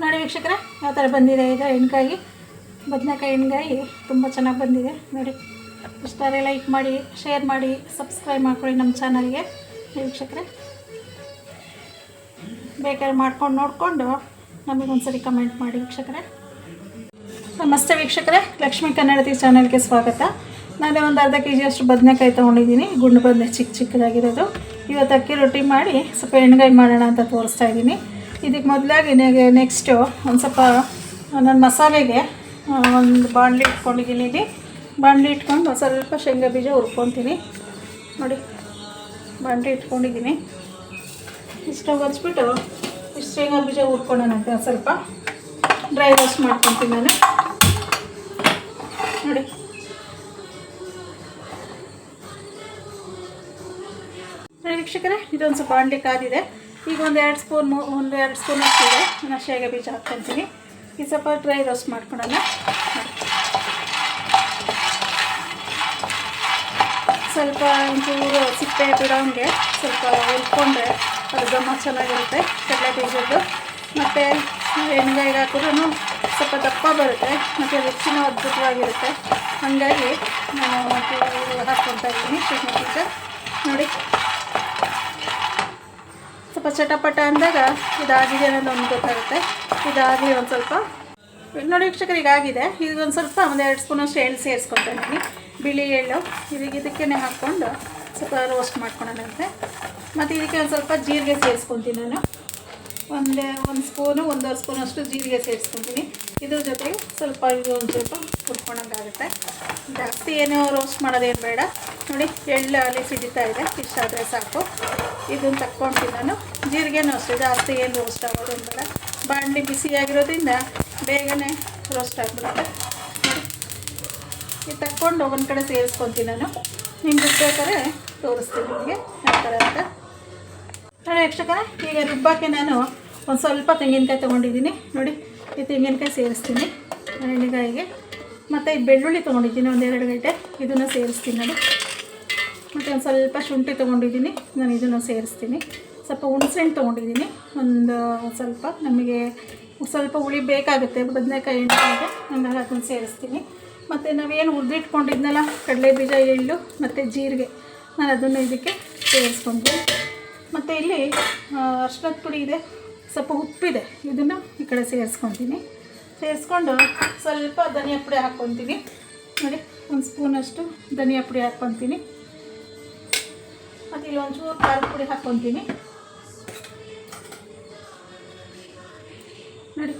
ನೋಡಿ ವೀಕ್ಷಕರೇ ಯಾವ ಥರ ಬಂದಿದೆ ಈಗ ಎಣ್ಗಾಯಿ, ಬದನೆಕಾಯಿ ಎಣ್ಗಾಯಿ ತುಂಬ ಚೆನ್ನಾಗಿ ಬಂದಿದೆ ನೋಡಿ. ಇಷ್ಟಾರೆ ಲೈಕ್ ಮಾಡಿ, ಶೇರ್ ಮಾಡಿ, ಸಬ್ಸ್ಕ್ರೈಬ್ ಮಾಡ್ಕೊಳ್ಳಿ ನಮ್ಮ ಚಾನಲ್ಗೆ ವೀಕ್ಷಕರೇ. ಬೇಕಾದ್ರೆ ಮಾಡ್ಕೊಂಡು ನೋಡಿಕೊಂಡು ನಮಗೊಂದ್ಸರಿ ಕಮೆಂಟ್ ಮಾಡಿ ವೀಕ್ಷಕರೇ. ನಮಸ್ತೆ ವೀಕ್ಷಕರೇ, ಲಕ್ಷ್ಮೀ ಕನ್ನಡತಿ ಚಾನಲ್ಗೆ ಸ್ವಾಗತ. ನಾನು ಒಂದು ಅರ್ಧ ಕೆ ಜಿಯಷ್ಟು ಬದನೆಕಾಯಿ ತೊಗೊಂಡಿದ್ದೀನಿ, ಗುಂಡು ಬದನೆ ಚಿಕ್ಕದಾಗಿರೋದು. ಇವತ್ತು ಅಕ್ಕಿ ರೊಟ್ಟಿ ಮಾಡಿ ಸ್ವಲ್ಪ ಎಣ್ಗಾಯಿ ಮಾಡೋಣ ಅಂತ ತೋರಿಸ್ತಾ ಇದ್ದೀನಿ. ಇದಕ್ಕೆ ಮೊದಲಾಗಿ ನೆಕ್ಸ್ಟು ಒಂದು ಸ್ವಲ್ಪ ನನ್ನ ಮಸಾಲೆಗೆ ಒಂದು ಬಾಣಲಿ ಇಟ್ಕೊಂಡಿದ್ದೀನಿ. ಇಲ್ಲಿ ಬಾಣಲಿ ಇಟ್ಕೊಂಡು ಸ್ವಲ್ಪ ಶೇಂಗಾ ಬೀಜ ಹುರ್ಕೊತೀನಿ ನೋಡಿ. ಬಾಣಲಿ ಇಟ್ಕೊಂಡಿದ್ದೀನಿ, ಇಷ್ಟು ಹಚ್ಬಿಟ್ಟು ಇಷ್ಟು ಶೇಂಗಾ ಬೀಜ ಹುರ್ಕೊಳ್ಳೋಣಂತೆ. ಸ್ವಲ್ಪ ಡ್ರೈ ರೋಸ್ಟ್ ಮಾಡ್ಕೊತೀನಿ ನಾನು ನೋಡಿ. ವೀಕ್ಷಕರೇ, ಇದೊಂದು ಸ್ವಲ್ಪ ಬಾಣಲಿ ಕಾದಿದೆ. ಈಗ ಒಂದೆರಡು ಸ್ಪೂನ್ ಅಷ್ಟಿದೆ. ನಾನು ಶೇಂಗಾ ಬೀಜ ಹಾಕ್ಕೊತೀನಿ. ಇದು ಸ್ವಲ್ಪ ಡ್ರೈ ರೋಸ್ಟ್ ಮಾಡ್ಕೊಳ್ಳೋಣ. ಸ್ವಲ್ಪ ಒಂಚೂರು ಸಿಪ್ಪೆ ಬಿಡೋಂಗೆ ಸ್ವಲ್ಪ ಹುರ್ಕೊಂಡ್ರೆ ಅದು ಘಮ ಚೆನ್ನಾಗಿರುತ್ತೆ ಕಡಲೆ ಬೀಜದ್ದು. ಮತ್ತು ಎಣ್ಗಾಯಿಗೆ ಹಾಕಿದ್ರೂ ಸ್ವಲ್ಪ ದಪ್ಪ ಬರುತ್ತೆ ಮತ್ತು ರುಚಿನೂ ಅದ್ಭುತವಾಗಿರುತ್ತೆ. ಹಾಗಾಗಿ ನಾನು ಹಾಕ್ಕೊತಾ ಇದ್ದೀನಿ ಶೇಂಗಾ ಬೀಜ ನೋಡಿ. ಸ್ವಲ್ಪ ಚಟಪಟ ಅಂದಾಗ ಇದಾಗಿದೆ ಅನ್ನೋದು ಒಂದು ಗೊತ್ತಾಗುತ್ತೆ. ಇದಾಗಲಿ ಒಂದು ಸ್ವಲ್ಪ ನೋಡಿ ವೀಕ್ಷಕರು, ಈಗಾಗಿದೆ. ಇದೊಂದು ಸ್ವಲ್ಪ ಒಂದೆರಡು ಸ್ಪೂನಷ್ಟು ಎಳ್ಳು ಸೇರಿಸ್ಕೊತೀನಿ, ಬಿಳಿ ಎಳ್ಳು. ಇದಕ್ಕೆ ಹಾಕ್ಕೊಂಡು ಸ್ವಲ್ಪ ರೋಸ್ಟ್ ಮಾಡ್ಕೊಳೋಣಂತೆ. ಮತ್ತು ಇದಕ್ಕೆ ಒಂದು ಸ್ವಲ್ಪ ಜೀರಿಗೆ ಸೇರಿಸ್ಕೊತೀನಿ ನಾನು. ಒಂದು ಸ್ಪೂನು 1.5 ಸ್ಪೂನಷ್ಟು ಜೀರಿಗೆ ಸೇರಿಸ್ಕೊತೀನಿ. ಇದ್ರ ಜೊತೆಗೆ ಸ್ವಲ್ಪ ಇದು ಒಂದು ಸ್ವಲ್ಪ ಹುರ್ಕೊಳಂಗಾಗುತ್ತೆ. ಜಾಸ್ತಿ ಏನೋ ರೋಸ್ಟ್ ಮಾಡೋದೇನು ಬೇಡ ನೋಡಿ. ಎಳ್ಳು ಅಲ್ಲಿ ಸಿಡಿತಾ ಇದೆ, ಇಷ್ಟಾದರೆ ಸಾಕು. ಇದನ್ನು ತಕ್ಕೊಳ್ತೀನಿ ನಾನು. ಜೀರಿಗೆನೂ ಅಷ್ಟೇ, ಜಾಸ್ತಿ ಏನು ರೋಸ್ಟ್ ಆಗೋದೇನು ಬೇಡ. ಬಾಣಲಿ ಬಿಸಿಯಾಗಿರೋದ್ರಿಂದ ಬೇಗನೆ ರೋಸ್ಟ್ ಆಗಿಬಿಡುತ್ತೆ ನೋಡಿ. ಇದು ತಕ್ಕೊಂಡು ಒಂದು ಕಡೆ ಸೇರಿಸ್ಕೊತೀನಿ ನಾನು. ನಿಮ್ಗೆ ಬೇಕಾದ್ರೆ ತೋರಿಸ್ತೀನಿ ನಿಮಗೆ ಯಾವ ಥರ ಅಂತ ನೋಡಿ ವೀಕ್ಷಕರೇ. ಈಗ ರುಬ್ಬಕ್ಕೆ ನಾನು ಒಂದು ಸ್ವಲ್ಪ ತೆಂಗಿನಕಾಯಿ ತೊಗೊಂಡಿದ್ದೀನಿ ನೋಡಿ. ಈ ತೆಂಗಿನಕಾಯಿ ಸೇರಿಸ್ತೀನಿ ಎಣ್ಣೆಗಾಯಿಗೆ. ಮತ್ತು ಈ ಬೆಳ್ಳುಳ್ಳಿ ತೊಗೊಂಡಿದ್ದೀನಿ, 1-2 ಗಂಟೆ, ಇದನ್ನು ಸೇರಿಸ್ತೀನಿ ನಾನು. ಮತ್ತು ಒಂದು ಸ್ವಲ್ಪ ಶುಂಠಿ ತೊಗೊಂಡಿದ್ದೀನಿ, ನಾನು ಇದನ್ನು ಸೇರಿಸ್ತೀನಿ. ಸ್ವಲ್ಪ ಹುಣಸೆಹಣ್ಣು ತೊಗೊಂಡಿದ್ದೀನಿ, ಒಂದು ಸ್ವಲ್ಪ ನಮಗೆ ಸ್ವಲ್ಪ ಹುಳಿ ಬೇಕಾಗುತ್ತೆ ಬದನೆಕಾಯಿ ಎಣ್ಣೆಗೆ, ಹಂಗಾಗಿ ಅದನ್ನು ಸೇರಿಸ್ತೀನಿ. ಮತ್ತು ನಾವೇನು ಹುರಿದಿಟ್ಕೊಂಡಿದ್ನಲ್ಲ ಕಡಲೆ ಬೀಜ, ಎಳ್ಳು ಮತ್ತು ಜೀರಿಗೆ, ನಾನು ಅದನ್ನು ಇದಕ್ಕೆ ಸೇರಿಸ್ಕೊಂತೀನಿ. ಮತ್ತು ಇಲ್ಲಿ ಅರ್ಶಿನದ ಪುಡಿ ಇದೆ, ಸ್ವಲ್ಪ ಉಪ್ಪಿದೆ, ಇದನ್ನು ಈ ಕಡೆ ಸೇರಿಸ್ಕೊತೀನಿ. ಸೇರಿಸ್ಕೊಂಡು ಸ್ವಲ್ಪ ಧನಿಯಾ ಪುಡಿ ಹಾಕ್ಕೊತೀನಿ ನೋಡಿ. 1 ಸ್ಪೂನಷ್ಟು ಧನಿಯಾ ಪುಡಿ ಹಾಕ್ಕೊತೀನಿ. ಮತ್ತು ಇಲ್ಲಿ ಒಂಚೂರು ಖಾರದ ಪುಡಿ ಹಾಕ್ಕೊತೀನಿ ನೋಡಿ.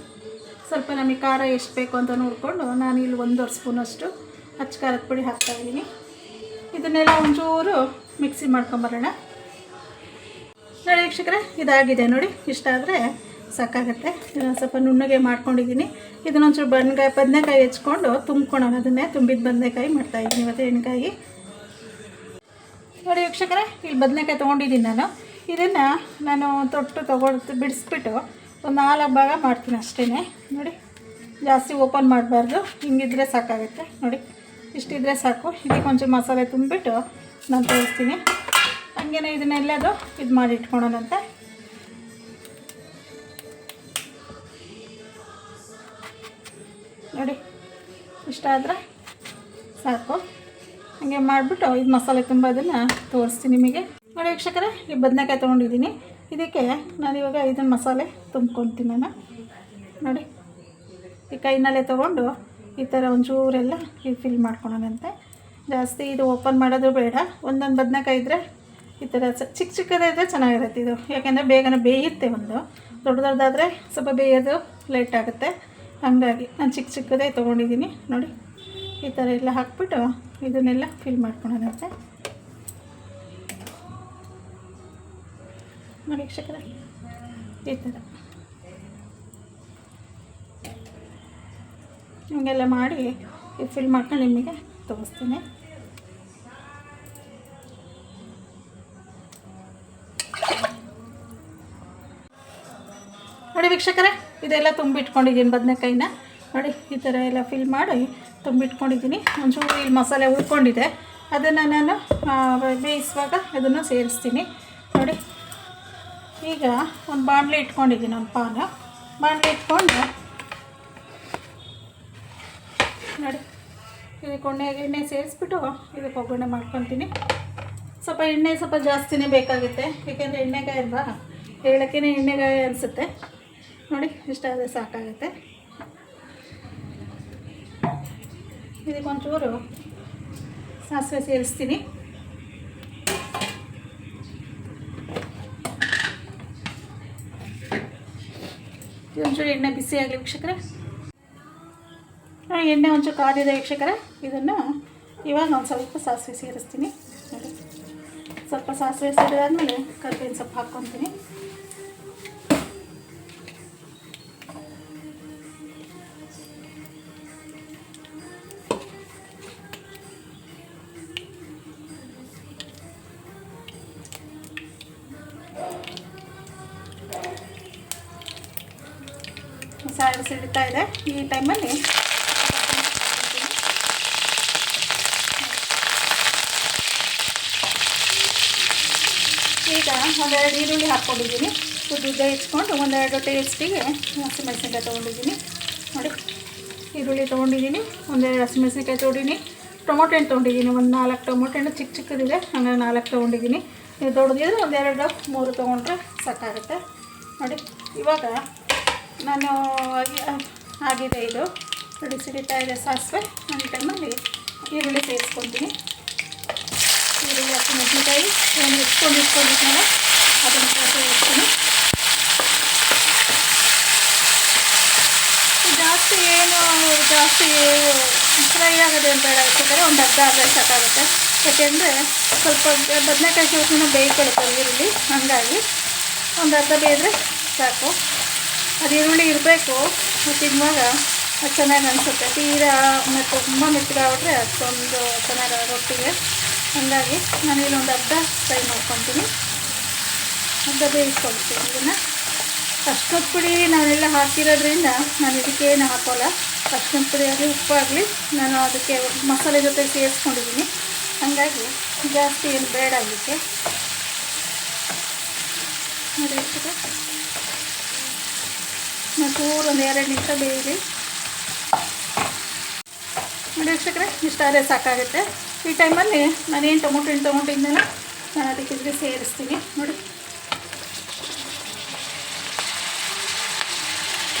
ಸ್ವಲ್ಪ ನಮಗೆ ಖಾರ ಎಷ್ಟು ಬೇಕು ಅಂತ ನೋಡಿಕೊಂಡು ನಾನು ಇಲ್ಲಿ 1.5 ಸ್ಪೂನಷ್ಟು ಅಚ್ಚ ಖಾರದ ಪುಡಿ ಹಾಕ್ತಾಯಿದ್ದೀನಿ. ಇದನ್ನೆಲ್ಲ ಒಂಚೂರು ಮಿಕ್ಸಿ ಮಾಡ್ಕೊಂಬರೋಣ ನೋಡಿ ವೀಕ್ಷಕರೇ. ಇದಾಗಿದೆ ನೋಡಿ, ಇಷ್ಟ ಆದರೆ ಸಾಕಾಗುತ್ತೆ. ಸ್ವಲ್ಪ ನುಣ್ಣಗೆ ಮಾಡ್ಕೊಂಡಿದ್ದೀನಿ. ಇದನ್ನೊಂಚೂರು ಬದನೆಕಾಯಿ ಹೆಚ್ಕೊಂಡು ತುಂಬ್ಕೊಳ್ಳೋಣ. ಅದನ್ನೇ ತುಂಬಿದ ಬದನೆಕಾಯಿ ಮಾಡ್ತಾಯಿದ್ದೀನಿ ಇವತ್ತು ಎಣ್ಗಾಯಿ ನೋಡಿ ವೀಕ್ಷಕರೇ. ಇಲ್ಲಿ ಬದನೆಕಾಯಿ ತೊಗೊಂಡಿದ್ದೀನಿ ನಾನು. ಇದನ್ನು ನಾನು ಬಿಡಿಸ್ಬಿಟ್ಟು ಒಂದು 4 ಭಾಗ ಮಾಡ್ತೀನಿ ಅಷ್ಟೇ ನೋಡಿ. ಜಾಸ್ತಿ ಓಪನ್ ಮಾಡಬಾರ್ದು, ಹಿಂಗಿದ್ರೆ ಸಾಕಾಗುತ್ತೆ ನೋಡಿ. ಇಷ್ಟಿದ್ರೆ ಸಾಕು. ಇದಕ್ಕೆ ಒಂಚೂರು ಮಸಾಲೆ ತುಂಬಿಬಿಟ್ಟು ನಾನು ತೋರಿಸ್ತೀನಿ. ಹಂಗೇನೆ ಇದನ್ನೆಲ್ಲದು ಇದು ಮಾಡಿ ಇಟ್ಕೊಳ್ಳೋಣಂತೆ ನೋಡಿ. ಇಷ್ಟ ಆದರೆ ಸಾಕು. ಹಾಗೆ ಮಾಡಿಬಿಟ್ಟು ಇದು ಮಸಾಲೆ ತುಂಬೋದನ್ನು ತೋರಿಸ್ತೀನಿ ನಿಮಗೆ ನೋಡಿ ವೀಕ್ಷಕರೇ. ಈ ಬದನೆಕಾಯಿ ತೊಗೊಂಡಿದ್ದೀನಿ, ಇದಕ್ಕೆ ನಾನಿವಾಗ ಇದನ್ನು ಮಸಾಲೆ ತುಂಬ್ಕೊತೀನಿ ನಾನು ನೋಡಿ. ಈ ಕೈನಲ್ಲೇ ತೊಗೊಂಡು ಈ ಥರ ಒಂಚೂರೆಲ್ಲ ಇದು ಫಿಲ್ ಮಾಡ್ಕೊಳ್ಳೋಣಂತೆ. ಜಾಸ್ತಿ ಇದು ಓಪನ್ ಮಾಡೋದು ಬೇಡ. ಒಂದೊಂದು ಬದನೆಕಾಯಿ ಇದ್ದರೆ ಈ ಥರ ಚಿಕ್ಕದೇ ಇದ್ದರೆ ಚೆನ್ನಾಗಿರುತ್ತೆ ಇದು, ಯಾಕೆಂದರೆ ಬೇಗನೆ ಬೇಯುತ್ತೆ. ದೊಡ್ಡದಾದರೆ ಸ್ವಲ್ಪ ಬೇಯೋದು ಲೇಟ್ ಆಗುತ್ತೆ. ಹಾಗಾಗಿ ನಾನು ಚಿಕ್ಕದೇ ತೊಗೊಂಡಿದ್ದೀನಿ ನೋಡಿ. ಈ ಥರ ಎಲ್ಲ ಹಾಕ್ಬಿಟ್ಟು ಇದನ್ನೆಲ್ಲ ಫಿಲ್ ಮಾಡ್ಕೊಳ್ಳೋಣಂತೆ ನೋಡಿ ವೀಕ್ಷಕರೇ. ಈ ಥರ ಹಿಂಗೆಲ್ಲ ಮಾಡಿ ಇದು ಫಿಲ್ ಮಾಡ್ಕೊಂಡು ನಿಮಗೆ ತೋರಿಸ್ತೀನಿ ನೋಡಿ ವೀಕ್ಷಕರೇ. ಇದೆಲ್ಲ ತುಂಬಿಟ್ಕೊಂಡಿದ್ದೀನಿ ಬದನೆಕಾಯಿನ ನೋಡಿ. ಈ ಥರ ಎಲ್ಲ ಫಿಲ್ ಮಾಡಿ ತುಂಬಿಟ್ಕೊಂಡಿದ್ದೀನಿ. ಒಂಚೂರು ಇಲ್ಲಿ ಮಸಾಲೆ ಉಳ್ಕೊಂಡಿದೆ, ಅದನ್ನು ನಾನು ಬೇಯಿಸುವಾಗ ಅದನ್ನು ಸೇರಿಸ್ತೀನಿ ನೋಡಿ. ಈಗ ಒಂದು ಬಾಣಲೆ ಇಟ್ಕೊಂಡಿದ್ದೀನಿ, ಒಂದು ಪಾನ. ಬಾಣಲೆ ಇಟ್ಕೊಂಡು ನೋಡಿ ಇದಕ್ಕೆ ಎಣ್ಣೆ ಸೇರಿಸ್ಬಿಟ್ಟು ಇದಕ್ಕೆ ಒಗ್ಗರಣೆ ಮಾಡ್ಕೊತೀನಿ. ಸ್ವಲ್ಪ ಎಣ್ಣೆ ಸ್ವಲ್ಪ ಜಾಸ್ತಿನೇ ಬೇಕಾಗುತ್ತೆ, ಏಕೆಂದರೆ ಎಣ್ಣೆಗಾಯಿ ಅಲ್ವಾ, ಹೇಳೋಕ್ಕೇ ಎಣ್ಣೆಗಾಯಿ ಅನಿಸುತ್ತೆ. ನೋಡಿ ಇಷ್ಟಾದರೆ ಸಾಕಾಗುತ್ತೆ. ಇದಕ್ಕೆ ಒಂಚೂರು ಸಾಸಿವೆ ಸೇರಿಸ್ತೀನಿ. ಒಂಚೂರು ಎಣ್ಣೆ ಬಿಸಿ ಆಗಲಿ ವೀಕ್ಷಕರೇ. ಎಣ್ಣೆ ಒಂಚೂರು ಕಾದಿದೆ ವೀಕ್ಷಕರೇ. ಇದನ್ನು ಇವಾಗ ಒಂದು ಸ್ವಲ್ಪ ಸಾಸಿವೆ ಸೇರಿಸ್ತೀನಿ. ನೋಡಿ ಸ್ವಲ್ಪ ಸಾಸಿವೆ ಸೇರಿದಾದ್ಮೇಲೆ ಕರಿಬೇವಿನ ಸೊಪ್ಪು ಹಾಕ್ಕೊತೀನಿ. ಮಸಾಲೆ ಸಿಡಿತಾ ಇದೆ. ಈ ಟೈಮಲ್ಲಿ ಈಗ ಒಂದೆರಡು ಈರುಳ್ಳಿ ಹಾಕ್ಕೊಂಡಿದ್ದೀನಿ. ಉದ್ದ ಹೆಚ್ಕೊಂಡು ಒಂದೆರಡು ಟೇಸ್ಟಿಗೆ ಹಸಿಮೆಣಸಿನ್ಕಾಯಿ ತೊಗೊಂಡಿದ್ದೀನಿ. ನೋಡಿ ಈರುಳ್ಳಿ ತೊಗೊಂಡಿದ್ದೀನಿ, ಒಂದೆರಡು ಹಸಿಮೆಣಸಿನ್ಕಾಯಿ ತೊಗೊಂಡಿದ್ದೀನಿ, ಟೊಮೊಟೊ ಹಣ್ಣು ತೊಗೊಂಡಿದ್ದೀನಿ. ಒಂದು 4 ಟೊಮೊಟೊ ಹಣ್ಣು ಚಿಕ್ಕದಿದೆ, ಹಂಗಾಗಿ 4 ತೊಗೊಂಡಿದ್ದೀನಿ. ನೀವು ದೊಡ್ಡದಿದ್ರೆ 1-2-3 ತೊಗೊಂಡ್ರೆ ಸಾಕಾಗುತ್ತೆ. ನೋಡಿ ಇವಾಗ ನಾನು ಆಗಿದೆ ಇದು ಸಿಡಿತಾ ಇದೆ ಸಾಸಿವೆ. ನಾನು ಈ ಟೈಮಲ್ಲಿ ಈರುಳ್ಳಿ ಸೇರಿಸ್ಕೊತೀನಿ. ಈರುಳ್ಳಿ ಹಸಿಮೆಣಸಿನ್ಕಾಯಿ ಏನು ಇಟ್ಕೊಂಡಿದ್ನಲ್ಲ ಅದನ್ನು ಸೇರಿಸ್ತೀನಿ. ಜಾಸ್ತಿ ಫ್ರೈ ಆಗೋದು ಅಂತ ಹೇಳ್ಬೇಕಾದ್ರೆ ಒಂದು ಅರ್ಧ ಆದರೆ ಸಾಕಾಗುತ್ತೆ. ಯಾಕೆಂದರೆ ಸ್ವಲ್ಪ ಬದನೆಕಾಯಿ ಸ್ವಲ್ಪ ಬೇಯ್ಕೊಳುತ್ತೆ ಈರುಳ್ಳಿ, ಹಾಗಾಗಿ ಒಂದು ಅರ್ಧ ಬೇಯಿದ್ರೆ ಸಾಕು. ಅದು ಈರುಳ್ಳಿ ಇರಬೇಕು, ತಿನ್ನುವಾಗ ಚೆನ್ನಾಗಿ ಅನಿಸುತ್ತೆ. ತೀರಾ ಮತ್ತು ತುಂಬ ಮೆತ್ತಗಾಗ್ಬಿಟ್ರೆ ಅಷ್ಟೊಂದು ಚೆನ್ನಾಗಿ ರೊಟ್ಟಿಗೆ. ಹಾಗಾಗಿ ನಾನು ಇಲ್ಲೊಂದು ಅರ್ಧ ಫ್ರೈ ಮಾಡ್ಕೊತೀನಿ, ಅರ್ಧ ಬೇಯಿಸ್ಕೊಳ್ತೀನಿ. ಇದನ್ನು ಅರ್ಶಿನದ ಪುಡಿ ನಾನೆಲ್ಲ ಹಾಕಿರೋದ್ರಿಂದ ನಾನು ಇದಕ್ಕೇನು ಹಾಕೋಲ್ಲ. ಅರ್ಶಿನದ ಪುಡಿ ಆಗಲಿ ಉಪ್ಪಾಗಲಿ ನಾನು ಅದಕ್ಕೆ ಮಸಾಲೆ ಜೊತೆ ಸೇರಿಸ್ಕೊಂಡಿದ್ದೀನಿ, ಹಾಗಾಗಿ ಜಾಸ್ತಿ ಏನು ಬೇಡ ಇದಕ್ಕೆ. ನೋಡಿ ಇಷ್ಟಕ್ಕೆ ಚೂರು ಒಂದು 2 ನಿಮಿಷ ಬೇಯಿರಿ. ನೋಡಿ ವೀಕ್ಷಕರೇ ಇಷ್ಟಾದರೆ ಸಾಕಾಗುತ್ತೆ. ಈ ಟೈಮಲ್ಲಿ ನಾನೇನು ಟೊಮೊಟೊ ಹಣ್ಣು ತೊಗೊಂಡಿದ್ನಲ್ಲ ನಾನು ಅದಕ್ಕೆ ಸೇರಿಸ್ತೀನಿ. ನೋಡಿ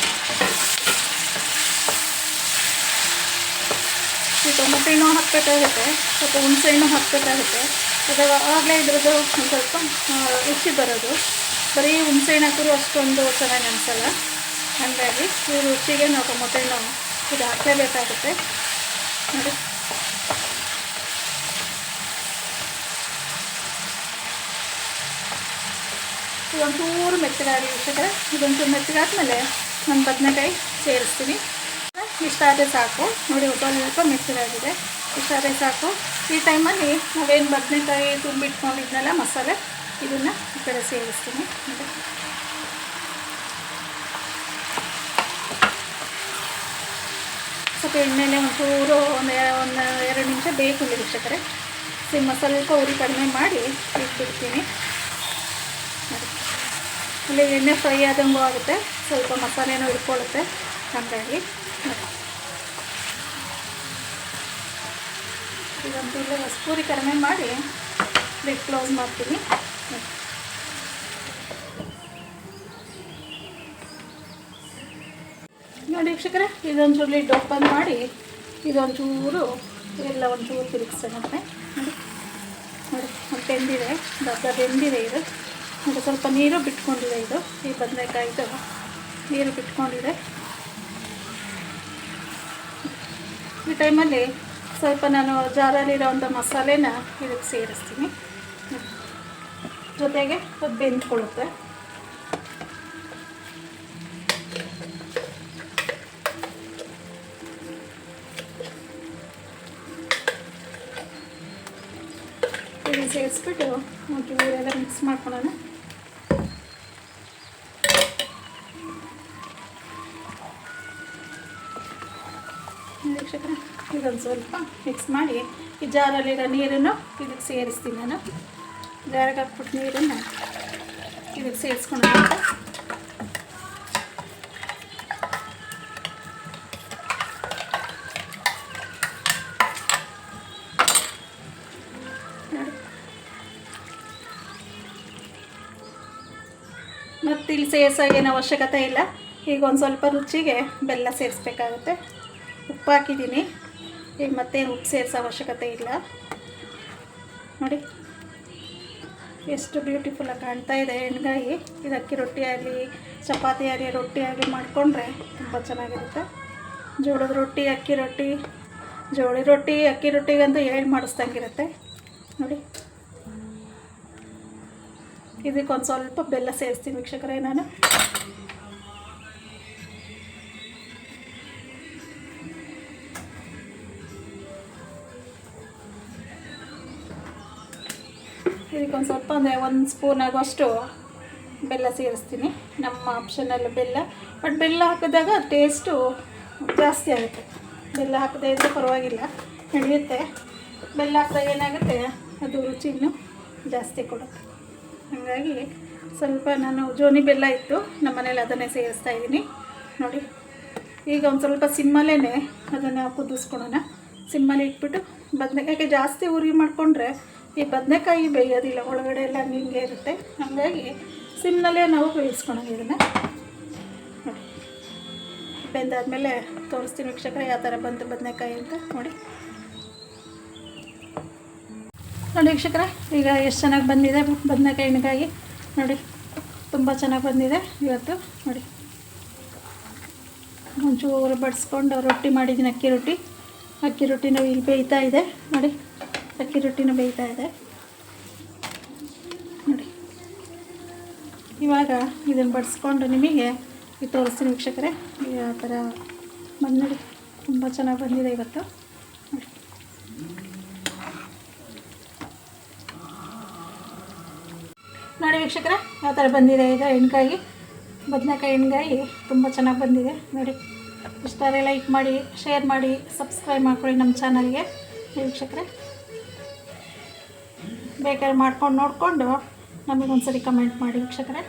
ಈ ಟೊಮೊಟೊ ಹಣ್ಣು ಹಾಕಬೇಕಾಗುತ್ತೆ, ಸ್ವಲ್ಪ ಹುಣಸೆ ಹಣ್ಣು ಹಾಕಬೇಕಾಗುತ್ತೆ. ಅದು ಆವಾಗಲೇ ಇದ್ರದ್ದು ಒಂದು ಸ್ವಲ್ಪ ರುಚಿ ಬರೋದು. ಬರೀ ಹುಣಸೆ ಹಣ್ಣು ಹಾಕಿದ್ರು ಅಷ್ಟೊಂದು ಚೆನ್ನಾಗಿ ಅನಿಸಲ್ಲ, ಹಾಗಾಗಿ ಈ ರುಚಿಗೆ ನಾವು ಟೊಮೊಟೊ ಹಣ್ಣು ಇದು ಹಾಕಲೇಬೇಕಾಗುತ್ತೆ. ನೋಡಿ ಇದೊಂಚೂರು ಮೆತ್ತಗಾಗಲಿ ವೀಕ್ಷಕರೇ. ಇದೊಂಚೂರು ಮೆತ್ತಗಾದ್ಮೇಲೆ ನಾನು ಬದನೆಕಾಯಿ ಸೇರಿಸ್ತೀನಿ. ಇಷ್ಟಾದರೆ ಸಾಕು. ನೋಡಿ ಸ್ವಲ್ಪ ಮೆತ್ತಗಾಗಿದೆ, ಇಷ್ಟಾದರೆ ಸಾಕು. ಈ ಟೈಮಲ್ಲಿ ನಾವೇನು ಬದನೆಕಾಯಿ ತುಂಬಿಟ್ಕೊಂಡಿದ್ನಲ್ಲ ಮಸಾಲೆ, ಇದನ್ನು ಈ ಕಡೆ ಸೇರಿಸ್ತೀನಿ. ನೋಡಿ ಸ್ವಲ್ಪ ಎಣ್ಣೆಲೆ ಒಂಚೂರು ಒಂದು 2 ನಿಮಿಷ ಬೇಕು ವೀಕ್ಷಕರೇ. ಸ್ವಲ್ಪ ಉರಿ ಕಡಿಮೆ ಮಾಡಿ ಇಟ್ಬಿಡ್ತೀನಿ. ಅಲ್ಲಿ ಎಣ್ಣೆ ಫ್ರೈ ಆದಂಗೂ ಆಗುತ್ತೆ, ಸ್ವಲ್ಪ ಮಸಾಲೆನೂ ಇಟ್ಕೊಳ್ಳುತ್ತೆ, ಹಾಗಾಗಿ ಇದಂತೂ ಇಲ್ಲ ಪೂರಿ ಕಡಿಮೆ ಮಾಡಿ ಲಿಡ್ ಕ್ಲೋಸ್ ಮಾಡ್ತೀನಿ. ನೋಡಿ ವೀಕ್ಷಕರೇ ಇದೊಂಚೂರು ಲಿಡ್ ಓಪನ್ ಮಾಡಿ ಇದೊಂಚೂರು ಎಲ್ಲ ಒಂಚೂರು ತಿರುಗಿಸೋಣಂತೆ. ನೋಡಿ ನೋಡಿ ಬೆಂದಿದೆ, ದಪ್ಪ ಬೆಂದಿದೆ ಇದು. ನೋಡಿ ಸ್ವಲ್ಪ ನೀರು ಬಿಟ್ಕೊಂಡಿದೆ, ಇದು ಈ ಬದನೆಕಾಯಿದು ನೀರು ಬಿಟ್ಕೊಂಡಿದೆ. ಈ ಟೈಮಲ್ಲಿ ಸ್ವಲ್ಪ ನಾನು ಜಾರಲ್ಲಿರೋವಂಥ ಮಸಾಲೆನ ಇದಕ್ಕೆ ಸೇರಿಸ್ತೀನಿ. ಜೊತೆಗೆ ಅದು ಬೆಂದ್ಕೊಳ್ಳುತ್ತೆ. ಇದನ್ನು ಸೇರಿಸ್ಬಿಟ್ಟು ಒಂಚೂರೆಲ್ಲ ಮಿಕ್ಸ್ ಮಾಡ್ಕೊಳ್ಳೋಣ. ವೀಕ್ಷಕರೇ ಇದೊಂದು ಸ್ವಲ್ಪ ಮಿಕ್ಸ್ ಮಾಡಿ ಈ ಜಾರಲ್ಲಿರೋ ನೀರನ್ನು ಇದಕ್ಕೆ ಸೇರಿಸ್ತೀನಿ. ನಾನು ಜಾರಿಗೆ ಹಾಕ್ಬಿಟ್ಟು ನೀರನ್ನು ಇದಕ್ಕೆ ಸೇರಿಸ್ಕೊಂಡು ಇಲ್ಲಿ ಸೇರಿಸೋ ಏನು ಅವಶ್ಯಕತೆ ಇಲ್ಲ. ಈಗ ಒಂದು ಸ್ವಲ್ಪ ರುಚಿಗೆ ಬೆಲ್ಲ ಸೇರಿಸ್ಬೇಕಾಗುತ್ತೆ. ಉಪ್ಪು ಹಾಕಿದ್ದೀನಿ, ಈಗ ಮತ್ತೇನು ಉಪ್ಪು ಸೇರಿಸೋ ಅವಶ್ಯಕತೆ ಇಲ್ಲ. ನೋಡಿ ಎಷ್ಟು ಬ್ಯೂಟಿಫುಲ್ಲಾಗಿ ಕಾಣ್ತಾ ಇದೆ ಎಣ್ಗಾಯಿ. ಇದು ಅಕ್ಕಿ ರೊಟ್ಟಿ ಆಗಲಿ, ಚಪಾತಿ ಆಗಲಿ, ರೊಟ್ಟಿ ಆಗಲಿ ಮಾಡಿಕೊಂಡ್ರೆ ತುಂಬ ಚೆನ್ನಾಗಿರುತ್ತೆ. ಜೋಳದ ರೊಟ್ಟಿ, ಅಕ್ಕಿ ರೊಟ್ಟಿ, ಜೋಳಿ ರೊಟ್ಟಿ, ಅಕ್ಕಿ ರೊಟ್ಟಿಗಂತೂ ಹೇಳಿ ಮಾಡಿಸ್ದಂಗಿರುತ್ತೆ. ನೋಡಿ ಇದಕ್ಕೊಂದು ಸ್ವಲ್ಪ ಬೆಲ್ಲ ಸೇರಿಸ್ತೀನಿ ವೀಕ್ಷಕರೇ ನಾನು. ಇದಕ್ಕೊಂದು ಸ್ವಲ್ಪ ಅಂದರೆ 1 ಸ್ಪೂನ್ ಆಗುವಷ್ಟು ಬೆಲ್ಲ ಸೇರಿಸ್ತೀನಿ. ನಮ್ಮ ಆಪ್ಷನಲ್ಲಿ ಬೆಲ್ಲ, ಬಟ್ ಬೆಲ್ಲ ಹಾಕಿದಾಗ ಟೇಸ್ಟು ಜಾಸ್ತಿ ಆಗುತ್ತೆ. ಬೆಲ್ಲ ಹಾಕದೇ ಇದ್ದರೆ ಪರವಾಗಿಲ್ಲ, ನಡೆಯುತ್ತೆ. ಬೆಲ್ಲ ಹಾಕಿದಾಗ ಏನಾಗುತ್ತೆ, ಅದು ರುಚಿ ಇನ್ನೂ ಜಾಸ್ತಿ ಕೊಡುತ್ತೆ. ಹಾಗಾಗಿ ಸ್ವಲ್ಪ ನಾನು ಜೋನಿ ಬೆಲ್ಲ ಇತ್ತು ನಮ್ಮ ಮನೇಲಿ, ಅದನ್ನೇ ಸೇರಿಸ್ತಾ ಇದ್ದೀನಿ. ನೋಡಿ ಈಗ ಒಂದು ಸ್ವಲ್ಪ ಸಿಮ್ಮಲ್ಲೇ ಅದನ್ನು ಕುದಿಸ್ಕೊಳೋಣ. ಸಿಮ್ಮಲ್ಲಿ ಇಟ್ಬಿಟ್ಟು ಬದನೆಕಾಯಿ ಜಾಸ್ತಿ ಉರಿ ಮಾಡಿಕೊಂಡ್ರೆ ಈ ಬದನೆಕಾಯಿ ಬೇಯೋದಿಲ್ಲ, ಒಳಗಡೆ ಎಲ್ಲ ಹಿಂಗೆ ಇರುತ್ತೆ. ಹಾಗಾಗಿ ಸಿಮ್ನಲ್ಲೇ ನಾವು ಬೇಯಿಸ್ಕೊಳೋಣ ಇದನ್ನು. ನೋಡಿ ಬೆಂದಾದಮೇಲೆ ತೋರಿಸ್ತೀನಿ ವೀಕ್ಷಕರೇ ಯಾವ ಥರ ಬಂತು ಬದನೆಕಾಯಿ ಅಂತ. ನೋಡಿ ವೀಕ್ಷಕರೇ ಈಗ ಎಷ್ಟು ಚೆನ್ನಾಗಿ ಬಂದಿದೆ ಬದನೆಕಾಯಿ ಎಣ್ಗಾಯಿ. ನೋಡಿ ತುಂಬ ಚೆನ್ನಾಗಿ ಬಂದಿದೆ ಇವತ್ತು. ನೋಡಿ ಒಂಚೂರು ಬಡಿಸ್ಕೊಂಡು ರೊಟ್ಟಿ ಮಾಡಿದ್ದೀನಿ, ಅಕ್ಕಿ ರೊಟ್ಟಿನ ಇಲ್ಲಿ ಬೇಯ್ತಾ ಇದೆ. ನೋಡಿ ಅಕ್ಕಿ ರೊಟ್ಟಿನ ಬೇಯ್ತಾ ಇದೆ. ನೋಡಿ ಇವಾಗ ಇದನ್ನು ಬಡಿಸ್ಕೊಂಡು ನಿಮಗೆ ಇದು ತೋರಿಸ್ತೀನಿ ವೀಕ್ಷಕರೇ ಯಾವ ಥರ ಬಂದು. ನೋಡಿ ತುಂಬ ಚೆನ್ನಾಗಿ ಬಂದಿದೆ ಇವತ್ತು. ನೋಡಿ ನೋಡಿ ವೀಕ್ಷಕರೇ ಯಾವ ಥರ ಬಂದಿದೆ ಈಗ ಎಣ್ಗಾಯಿ, ಬದನೆಕಾಯಿ ಎಣ್ಗಾಯಿ ತುಂಬ ಚೆನ್ನಾಗಿ ಬಂದಿದೆ. ನೋಡಿ ಇಷ್ಟಾರೆ ಲೈಕ್ ಮಾಡಿ, ಶೇರ್ ಮಾಡಿ, ಸಬ್ಸ್ಕ್ರೈಬ್ ಮಾಡ್ಕೊಳ್ಳಿ ನಮ್ಮ ಚಾನಲ್ಗೆ ವೀಕ್ಷಕರೇ. ಬೇಕಾದ್ರೆ ಮಾಡ್ಕೊಂಡು ನೋಡಿಕೊಂಡು ನಮಗೊಂದ್ಸರಿ ಕಮೆಂಟ್ ಮಾಡಿ ವೀಕ್ಷಕರೇ.